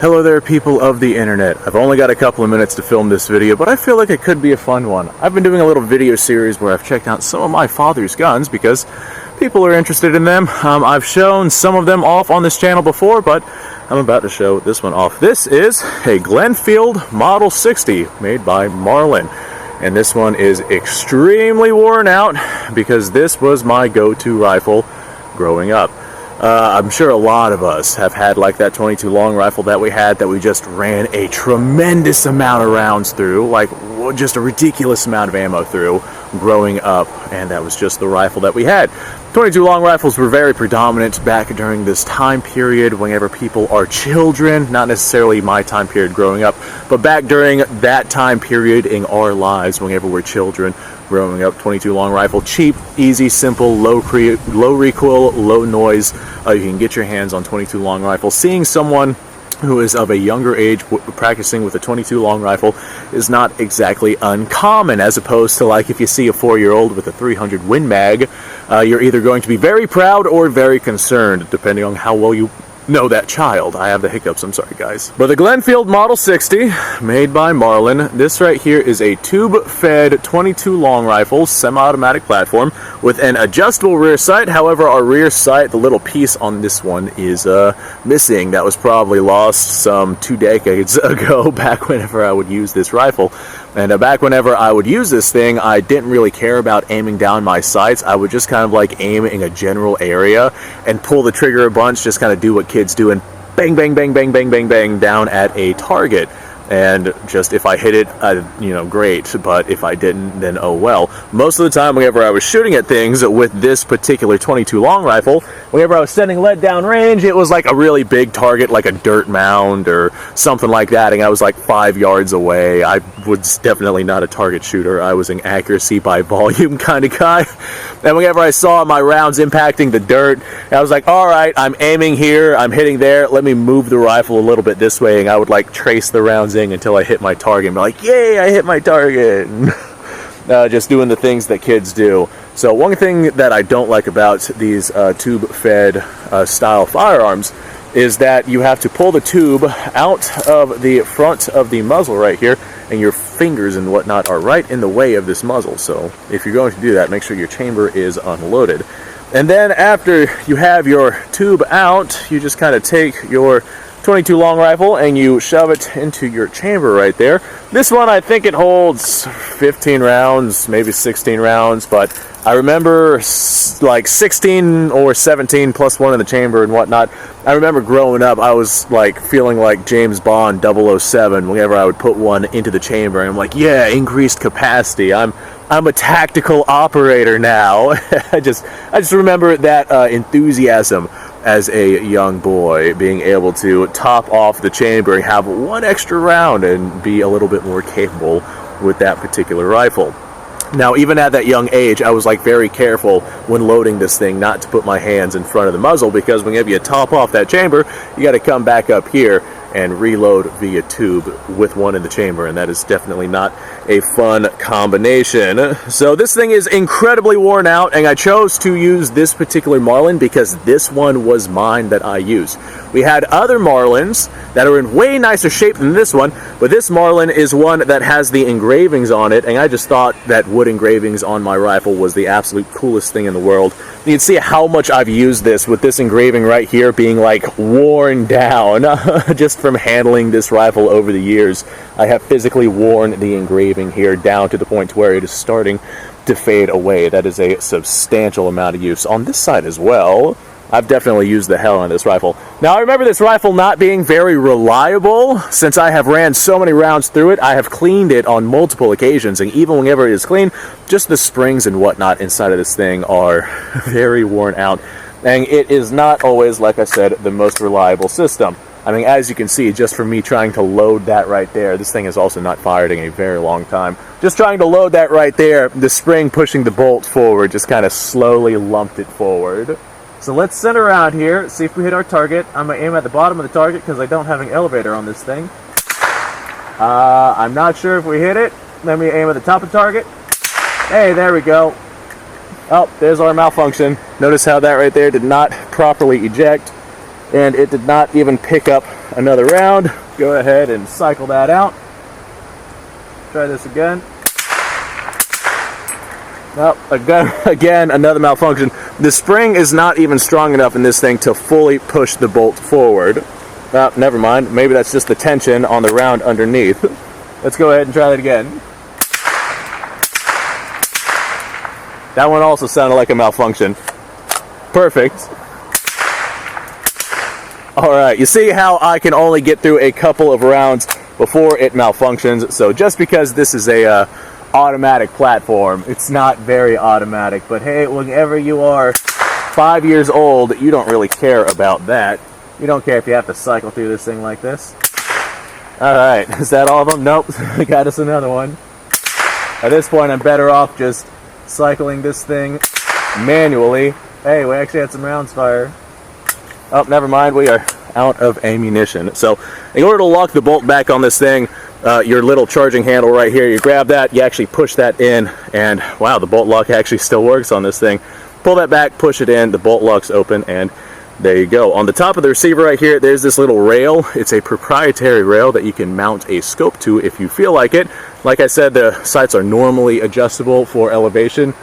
Hello there, people of the internet. I've only got a couple of minutes to film this video, but I feel like it could be a fun one. I've been doing a little video series where I've checked out some of my father's guns because people are interested in them. I've shown some of them off on this channel before, but I'm about to show this one off. This is a Glenfield Model 60 made by Marlin. And this one is extremely worn out because this was my go-to rifle growing up. I'm sure a lot of us have had like that 22 long rifle that we had that we just ran a tremendous amount of rounds through, like just a ridiculous amount of ammo through growing up, and that was just the rifle that we had. 22 long rifles were very predominant back during this time period whenever people are children, not necessarily my time period growing up, but back during that time period in our lives whenever we're children growing up. 22 long rifle, cheap, easy, simple, low recoil, low noise. You can get your hands on 22 long rifle. Seeing someone who is of a younger age practicing with a 22 long rifle is not exactly uncommon, as opposed to like if you see a 4-year-old with a 300 Win Mag, you're either going to be very proud or very concerned, depending on how well you know that child. I have the hiccups, I'm sorry guys. But the Glenfield Model 60, made by Marlin, this right here is a tube-fed 22 long rifle, semi-automatic platform with an adjustable rear sight. However, our rear sight, the little piece on this one is missing. That was probably lost some 2 decades ago, back whenever I would use this rifle. And back whenever I would use this thing, I didn't really care about aiming down my sights. I would just kind of like aim in a general area and pull the trigger a bunch, just kind of do what kids do and bang, bang, bang, bang, bang, bang, bang down at a target. And just if I hit it, great, but if I didn't, then oh well. Most of the time, whenever I was shooting at things with this particular 22 long rifle, whenever I was sending lead down range, it was like a really big target, like a dirt mound or something like that, and I was like 5 yards away. I was definitely not a target shooter. I was an accuracy by volume kind of guy. And whenever I saw my rounds impacting the dirt, I was like, all right, I'm aiming here, I'm hitting there, let me move the rifle a little bit this way, and I would like trace the rounds in until I hit my target and be like, yay, I hit my target. Just doing the things that kids do. So one thing that I don't like about these tube-fed style firearms is that you have to pull the tube out of the front of the muzzle right here, and your fingers and whatnot are right in the way of this muzzle. So if you're going to do that, make sure your chamber is unloaded. And then after you have your tube out, you just kind of take your 22 long rifle and you shove it into your chamber right there. This one, I think it holds 15 rounds, maybe 16 rounds, but I remember like 16 or 17 plus one in the chamber and whatnot. I remember growing up, I was like feeling like James Bond 007 whenever I would put one into the chamber, and I'm like, yeah, increased capacity. I'm a tactical operator now. I just remember that enthusiasm as a young boy, being able to top off the chamber and have one extra round and be a little bit more capable with that particular rifle. Now, even at that young age, I was like very careful when loading this thing not to put my hands in front of the muzzle, because whenever you top off that chamber, you got to come back up here and reload via tube with one in the chamber, and that is definitely not a fun combination. So this thing is incredibly worn out, and I chose to use this particular Marlin because this one was mine that I used. We had other Marlins that are in way nicer shape than this one, but this Marlin is one that has the engravings on it, and I just thought that wood engravings on my rifle was the absolute coolest thing in the world. You can see how much I've used this, with this engraving right here being like worn down just from handling this rifle over the years. I have physically worn the engraving here down to the point where it is starting to fade away. That is a substantial amount of use. On this side as well, I've definitely used the hell out of this rifle. Now, I remember this rifle not being very reliable. Since I have ran so many rounds through it, I have cleaned it on multiple occasions, and even whenever it is clean, just the springs and whatnot inside of this thing are very worn out. And it is not always, like I said, the most reliable system. I mean, as you can see, just from me trying to load that right there, this thing has also not fired in a very long time. Just trying to load that right there, the spring pushing the bolt forward just kind of slowly lumped it forward. So let's center around here, see if we hit our target. I'm going to aim at the bottom of the target because I don't have an elevator on this thing. I'm not sure if we hit it. Let me aim at the top of the target. Hey, there we go. Oh, there's our malfunction. Notice how that right there did not properly eject, and it did not even pick up another round. Go ahead and cycle that out. Try this again. Nope, again, another malfunction. The spring is not even strong enough in this thing to fully push the bolt forward. Oh, never mind. Maybe that's just the tension on the round underneath. Let's go ahead and try that again. That one also sounded like a malfunction. Perfect. Alright, you see how I can only get through a couple of rounds before it malfunctions. So just because this is a automatic platform, it's not very automatic, but hey, whenever you are 5 years old, you don't really care about that. You don't care if you have to cycle through this thing like this. Alright, is that all of them? Nope, I got us another one. At this point, I'm better off just cycling this thing manually. Hey, we actually had some rounds fire. Oh, never mind, we are out of ammunition. So, in order to lock the bolt back on this thing, your little charging handle right here, you grab that, you actually push that in, and wow, the bolt lock actually still works on this thing. Pull that back, push it in, the bolt lock's open, and there you go. On the top of the receiver right here, there's this little rail. It's a proprietary rail that you can mount a scope to if you feel like it. Like I said, the sights are normally adjustable for elevation.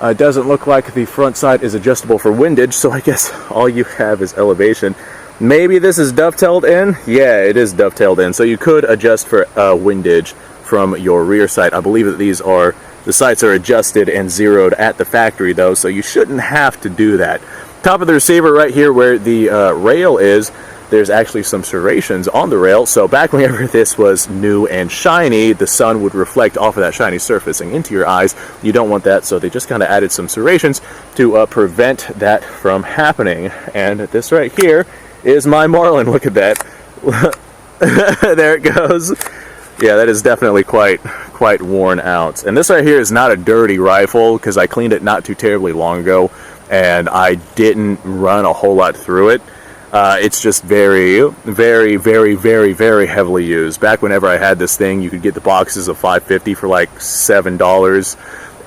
It doesn't look like the front sight is adjustable for windage, so I guess all you have is elevation. Maybe this is dovetailed in? Yeah, it is dovetailed in, so you could adjust for windage from your rear sight. I believe that the sights are adjusted and zeroed at the factory though, so you shouldn't have to do that. Top of the receiver right here where the rail is, there's actually some serrations on the rail, so back whenever this was new and shiny, the sun would reflect off of that shiny surfacing into your eyes. You don't want that, so they just kind of added some serrations to prevent that from happening. And this right here is my Marlin. Look at that. There it goes. Yeah, that is definitely quite worn out. And this right here is not a dirty rifle, because I cleaned it not too terribly long ago, and I didn't run a whole lot through it. It's just very, very, very, very, very heavily used. Back whenever I had this thing, you could get the boxes of 550 for like $7,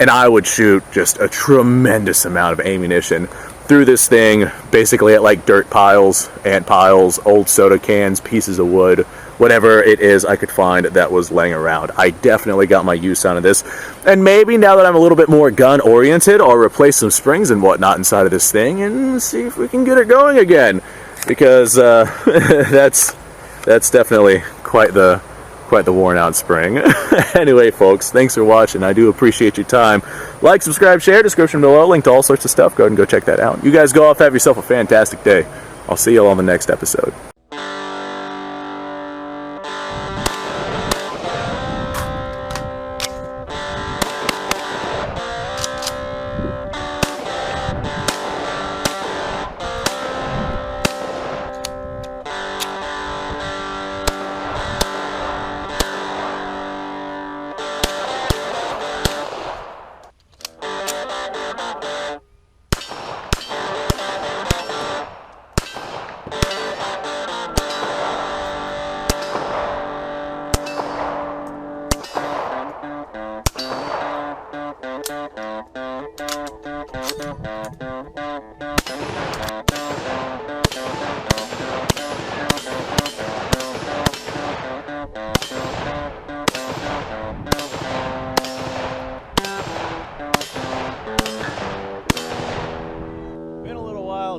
and I would shoot just a tremendous amount of ammunition through this thing, basically at like dirt piles, ant piles, old soda cans, pieces of wood, whatever it is I could find that was laying around. I definitely got my use out of this, and maybe now that I'm a little bit more gun oriented, I'll replace some springs and whatnot inside of this thing and see if we can get it going again, because that's definitely quite the worn out spring. Anyway, folks, thanks for watching. I do appreciate your time. Like, subscribe, share, description below, link to all sorts of stuff. Go ahead and go check that out. You guys go off, have yourself a fantastic day. I'll see you all on the next episode.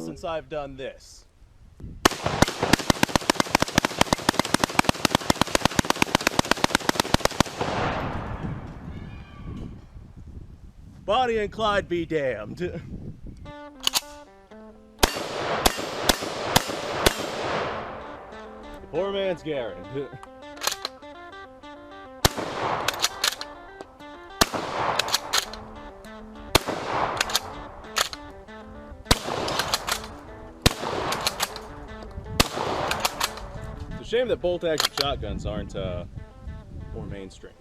Since I've done this. Bonnie and Clyde be damned. Poor man's Garrett. It's a shame that bolt-action shotguns aren't more mainstream.